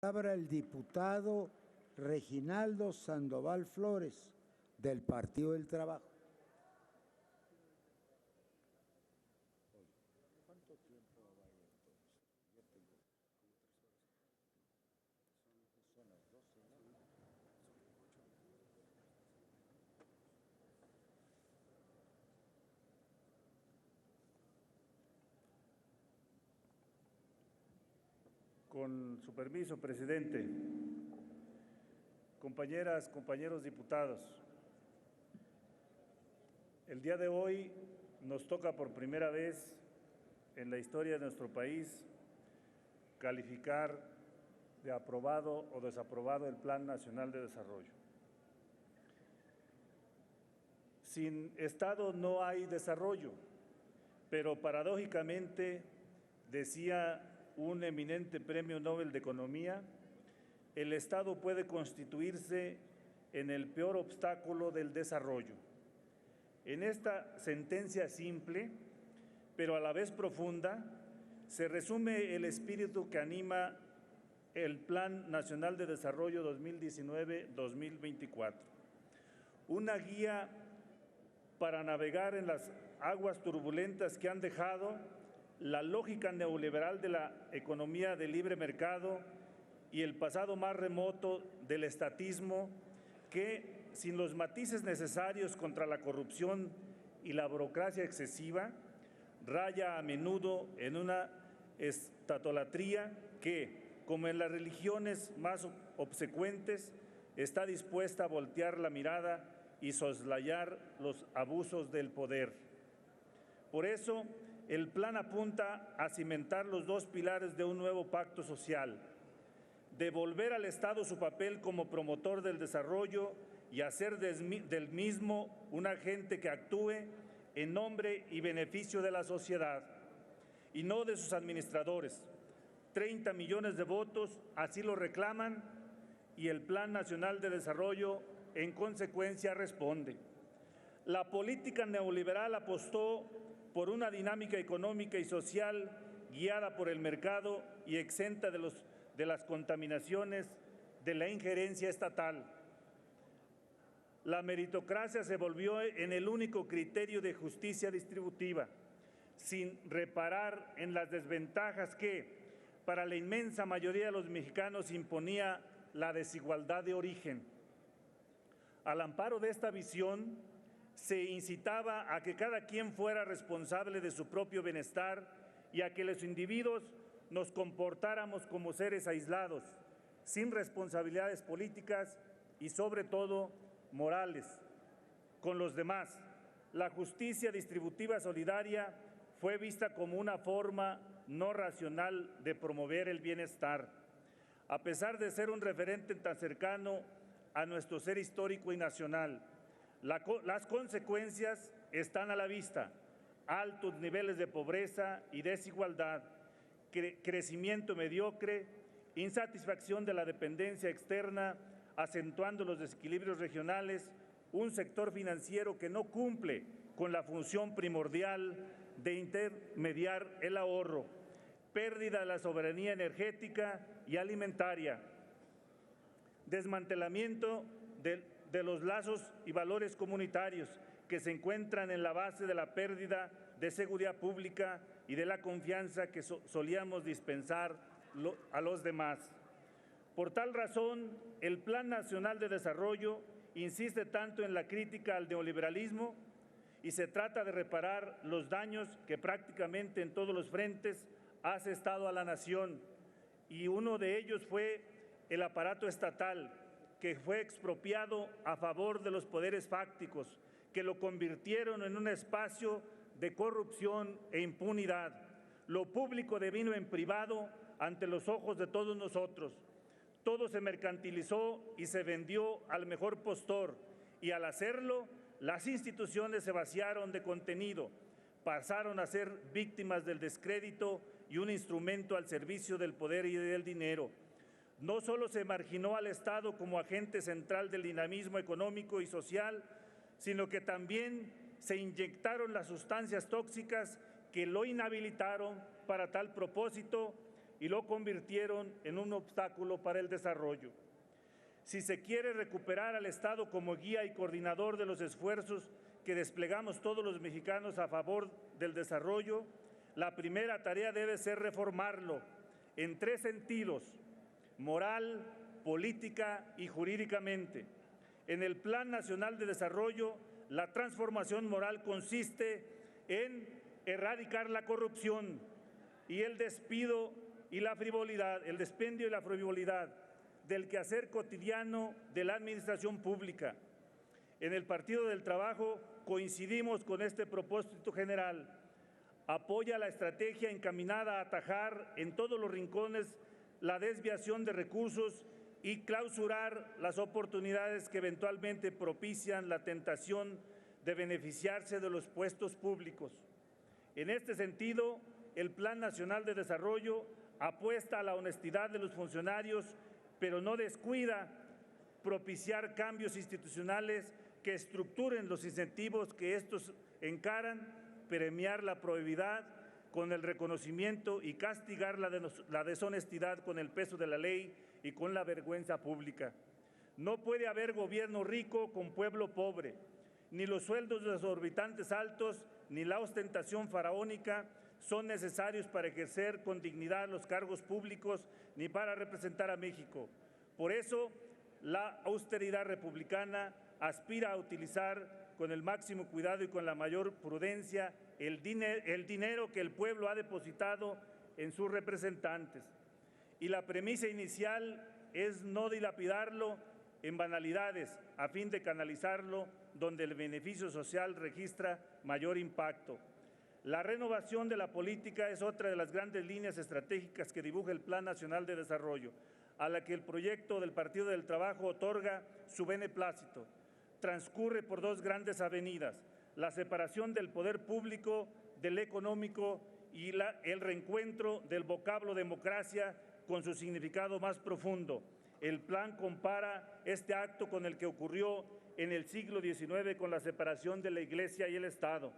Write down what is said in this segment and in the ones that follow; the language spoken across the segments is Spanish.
Palabra el diputado Reginaldo Sandoval Flores, del Partido del Trabajo. ¿Cuánto tiempo va a ir entonces? Yo tengo como 3 horas. Son las 12, ¿no? Con su permiso, presidente, compañeras, compañeros diputados, el día de hoy nos toca por primera vez en la historia de nuestro país calificar de aprobado o desaprobado el Plan Nacional de Desarrollo. Sin Estado no hay desarrollo, pero paradójicamente, decía un eminente premio Nobel de Economía, el Estado puede constituirse en el peor obstáculo del desarrollo. En esta sentencia simple, pero a la vez profunda, se resume el espíritu que anima el Plan Nacional de Desarrollo 2019-2024. Una guía para navegar en las aguas turbulentas que han dejado la lógica neoliberal de la economía de libre mercado y el pasado más remoto del estatismo que, sin los matices necesarios contra la corrupción y la burocracia excesiva, raya a menudo en una estatolatría que, como en las religiones más obsecuentes, está dispuesta a voltear la mirada y soslayar los abusos del poder. Por eso, el plan apunta a cimentar los 2 pilares de un nuevo pacto social: devolver al Estado su papel como promotor del desarrollo y hacer del mismo un agente que actúe en nombre y beneficio de la sociedad y no de sus administradores. 30 millones de votos así lo reclaman y el Plan Nacional de Desarrollo en consecuencia responde. La política neoliberal apostó por una dinámica económica y social guiada por el mercado y exenta de las contaminaciones de la injerencia estatal. La meritocracia se volvió en el único criterio de justicia distributiva, sin reparar en las desventajas que, para la inmensa mayoría de los mexicanos, imponía la desigualdad de origen. Al amparo de esta visión, se incitaba a que cada quien fuera responsable de su propio bienestar y a que los individuos nos comportáramos como seres aislados, sin responsabilidades políticas y, sobre todo, morales, con los demás. La justicia distributiva solidaria fue vista como una forma no racional de promover el bienestar. A pesar de ser un referente tan cercano a nuestro ser histórico y nacional, las consecuencias están a la vista: altos niveles de pobreza y desigualdad, crecimiento mediocre, insatisfacción de la dependencia externa, acentuando los desequilibrios regionales, un sector financiero que no cumple con la función primordial de intermediar el ahorro, pérdida de la soberanía energética y alimentaria, desmantelamiento de los lazos y valores comunitarios que se encuentran en la base de la pérdida de seguridad pública y de la confianza que solíamos dispensar a los demás. Por tal razón, el Plan Nacional de Desarrollo insiste tanto en la crítica al neoliberalismo y se trata de reparar los daños que prácticamente en todos los frentes ha asestado a la nación, y uno de ellos fue el aparato estatal, que fue expropiado a favor de los poderes fácticos, que lo convirtieron en un espacio de corrupción e impunidad. Lo público devino en privado ante los ojos de todos nosotros. Todo se mercantilizó y se vendió al mejor postor, y al hacerlo, las instituciones se vaciaron de contenido, pasaron a ser víctimas del descrédito y un instrumento al servicio del poder y del dinero. No solo se marginó al Estado como agente central del dinamismo económico y social, sino que también se inyectaron las sustancias tóxicas que lo inhabilitaron para tal propósito, y lo convirtieron en un obstáculo para el desarrollo. Si se quiere recuperar al Estado como guía y coordinador de los esfuerzos que desplegamos todos los mexicanos a favor del desarrollo, la primera tarea debe ser reformarlo en 3 sentidos: moral, política y jurídicamente. En el Plan Nacional de Desarrollo, la transformación moral consiste en erradicar la corrupción y el despendio y la frivolidad del quehacer cotidiano de la administración pública. En el Partido del Trabajo coincidimos con este propósito general. Apoya la estrategia encaminada a atajar en todos los rincones la desviación de recursos y clausurar las oportunidades que eventualmente propician la tentación de beneficiarse de los puestos públicos. En este sentido, el Plan Nacional de Desarrollo apuesta a la honestidad de los funcionarios, pero no descuida propiciar cambios institucionales que estructuren los incentivos que estos encaran, premiar la probidad con el reconocimiento y castigar la deshonestidad con el peso de la ley y con la vergüenza pública. No puede haber gobierno rico con pueblo pobre, ni los sueldos exorbitantes altos, ni la ostentación faraónica son necesarios para ejercer con dignidad los cargos públicos ni para representar a México. Por eso, la austeridad republicana aspira a utilizar con el máximo cuidado y con la mayor prudencia el dinero que el pueblo ha depositado en sus representantes. Y la premisa inicial es no dilapidarlo en banalidades a fin de canalizarlo donde el beneficio social registra mayor impacto. La renovación de la política es otra de las grandes líneas estratégicas que dibuja el Plan Nacional de Desarrollo, a la que el proyecto del Partido del Trabajo otorga su beneplácito. Transcurre por 2 grandes avenidas: la separación del poder público del económico y el reencuentro del vocablo democracia con su significado más profundo. El plan compara este acto con el que ocurrió en el siglo XIX con la separación de la Iglesia y el Estado.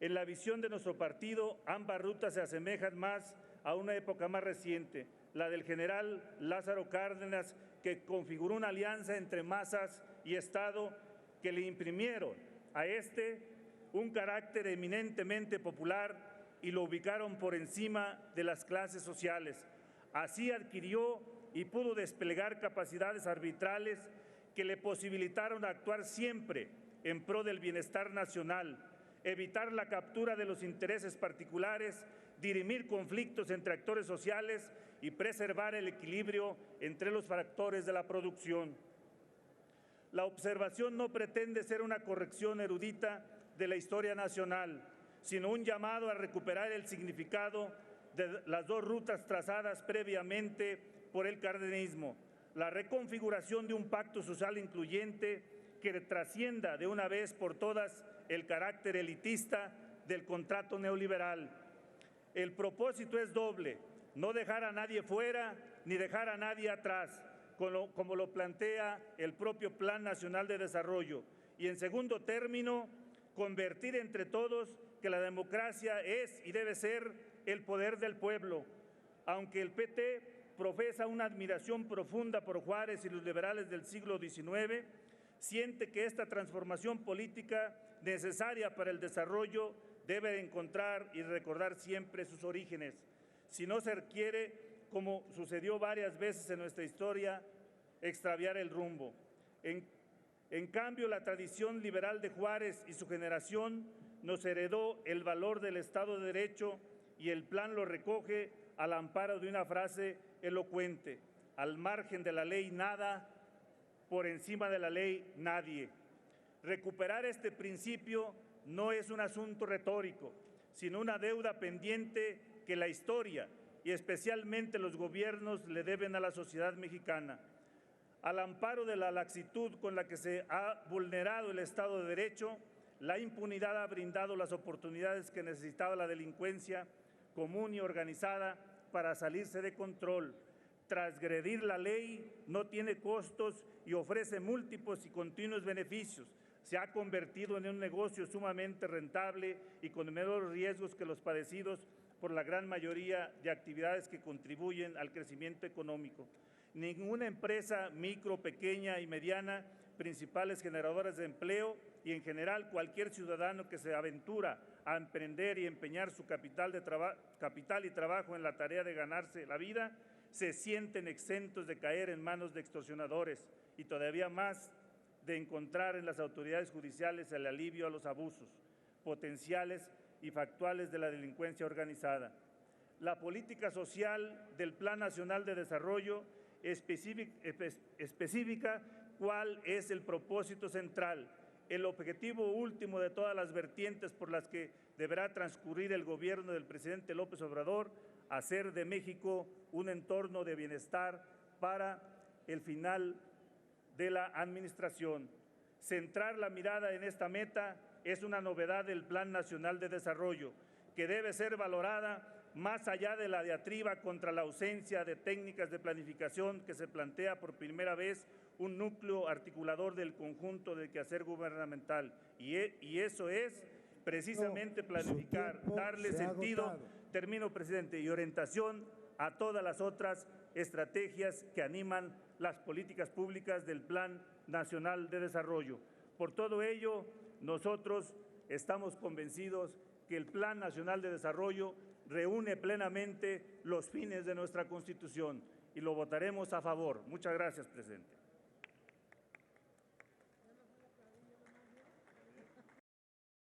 En la visión de nuestro partido, ambas rutas se asemejan más a una época más reciente, la del general Lázaro Cárdenas, que configuró una alianza entre masas y Estado que le imprimieron a un carácter eminentemente popular y lo ubicaron por encima de las clases sociales. Así adquirió y pudo desplegar capacidades arbitrales que le posibilitaron actuar siempre en pro del bienestar nacional, evitar la captura de los intereses particulares, dirimir conflictos entre actores sociales y preservar el equilibrio entre los factores de la producción. La observación no pretende ser una corrección erudita de la historia nacional, sino un llamado a recuperar el significado de las 2 rutas trazadas previamente por el cardenismo, la reconfiguración de un pacto social incluyente que trascienda de una vez por todas el carácter elitista del contrato neoliberal. El propósito es doble: no dejar a nadie fuera ni dejar a nadie atrás, como lo plantea el propio Plan Nacional de Desarrollo. Y en segundo término, convertir entre todos que la democracia es y debe ser el poder del pueblo. Aunque el PT profesa una admiración profunda por Juárez y los liberales del siglo XIX, siente que esta transformación política necesaria para el desarrollo debe encontrar y recordar siempre sus orígenes. Si no se quiere, como sucedió varias veces en nuestra historia, extraviar el rumbo. En cambio, la tradición liberal de Juárez y su generación nos heredó el valor del Estado de Derecho, y el plan lo recoge al amparo de una frase elocuente: al margen de la ley nada, por encima de la ley nadie. Recuperar este principio no es un asunto retórico, sino una deuda pendiente que la historia y especialmente los gobiernos le deben a la sociedad mexicana. Al amparo de la laxitud con la que se ha vulnerado el Estado de Derecho, la impunidad ha brindado las oportunidades que necesitaba la delincuencia común y organizada para salirse de control. Transgredir la ley no tiene costos y ofrece múltiples y continuos beneficios. Se ha convertido en un negocio sumamente rentable y con menores riesgos que los padecidos por la gran mayoría de actividades que contribuyen al crecimiento económico. Ninguna empresa micro, pequeña y mediana, principales generadoras de empleo y en general cualquier ciudadano que se aventura a emprender y empeñar su capital y trabajo en la tarea de ganarse la vida, se sienten exentos de caer en manos de extorsionadores y todavía más de encontrar en las autoridades judiciales el alivio a los abusos potenciales y factuales de la delincuencia organizada. La política social del Plan Nacional de Desarrollo especifica cuál es el propósito central, el objetivo último de todas las vertientes por las que deberá transcurrir el gobierno del presidente López Obrador, hacer de México un entorno de bienestar para el final de la administración. Centrar la mirada en esta meta es una novedad del Plan Nacional de Desarrollo, que debe ser valorada más allá de la diatriba contra la ausencia de técnicas de planificación que se plantea por primera vez un núcleo articulador del conjunto del quehacer gubernamental. Y eso es precisamente planificar, darle sentido, termino, presidente, y orientación a todas las otras estrategias que animan las políticas públicas del Plan Nacional de Desarrollo. Por todo ello, nosotros estamos convencidos que el Plan Nacional de Desarrollo reúne plenamente los fines de nuestra Constitución y lo votaremos a favor. Muchas gracias, presidente.